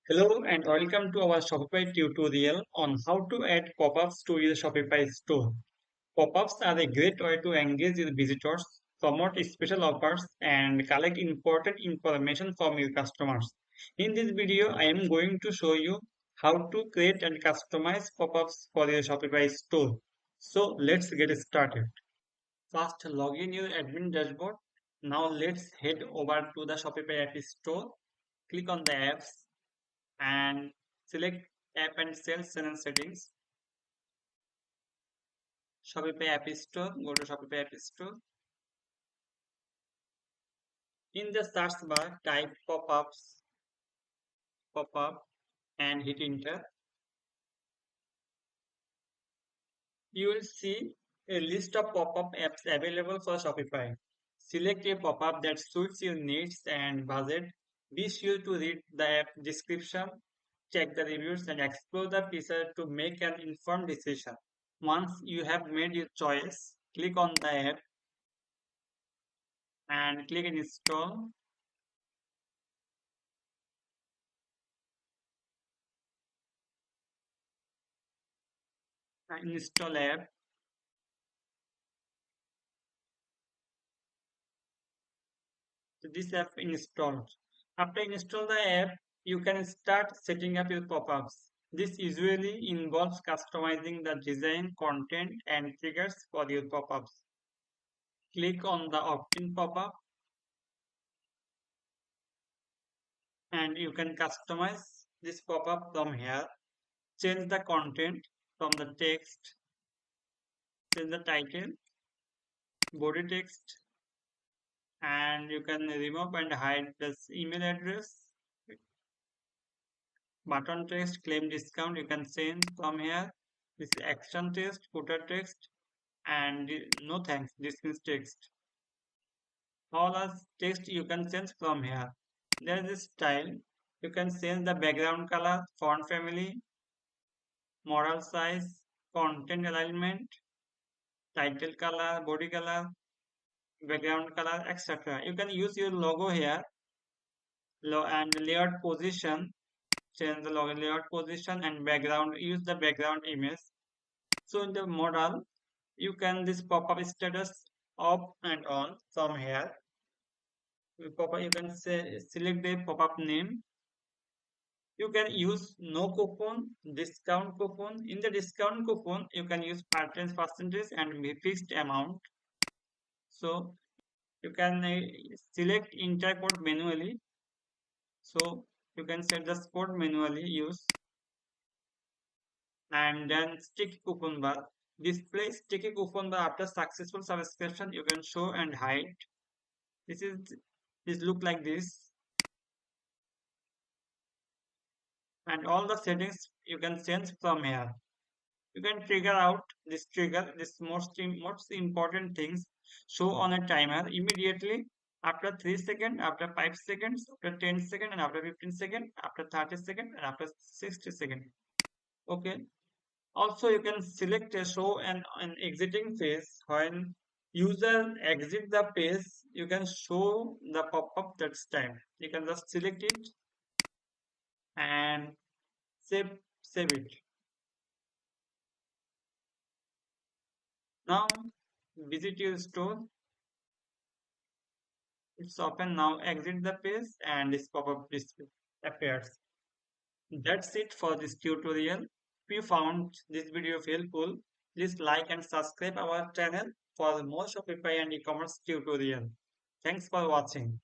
Hello and welcome to our Shopify tutorial on how to add pop-ups to your Shopify store. Pop-ups are a great way to engage with visitors, promote special offers, and collect important information from your customers. In this video, I am going to show you how to create and customize pop-ups for your Shopify store. So let's get started. First, log in your admin dashboard. Now let's head over to the Shopify app store. Click on the apps and select app and sales channel settings. Shopify app store. Go to Shopify app store. In the search bar, type pop-up, and hit enter. You will see a list of pop-up apps available for Shopify. Select a pop-up that suits your needs and budget. Be sure to read the app description, check the reviews, and explore the feature to make an informed decision. Once you have made your choice, click on the app and click install. Install app. So this app installed. After install the app, you can start setting up your pop-ups. This usually involves customizing the design, content, and triggers for your pop-ups. Click on the opt-in pop-up and you can customize this pop-up from here. Change the content from the text, change the title, body text, and you can remove and hide this email address. Button text, claim discount, you can change from here. This is action text, footer text, and no thanks, this is text. All as text you can change from here. There is a style. You can change the background color, font family, model size, content alignment, title color, body color, background color, etc. You can use your logo here, and layout position, change the logo layout position and background, use the background image. So in the model, you can this pop-up status off and on from here. You can say select the pop-up name. You can use no coupon, discount coupon. In the discount coupon, you can use percentage and fixed amount. So you can select entire code manually. So you can set the code manually use and then sticky coupon bar. Display sticky coupon bar after successful subscription. You can show and hide. This is this look like this, and all the settings you can change from here. You can trigger out this trigger, this most important things. Show on a timer immediately after 3 seconds, after 5 seconds, after 10 seconds, and after 15 seconds, after 30 seconds, and after 60 seconds. Okay. Also, you can select a show and an exiting phase. When user exit the page, you can show the pop-up that's time. You can just select it and save save it. Now visit your store. It's open now. Exit the page and this pop-up display appears. That's it for this tutorial. If you found this video helpful, please like and subscribe our channel for more Shopify and e-commerce tutorial. Thanks for watching.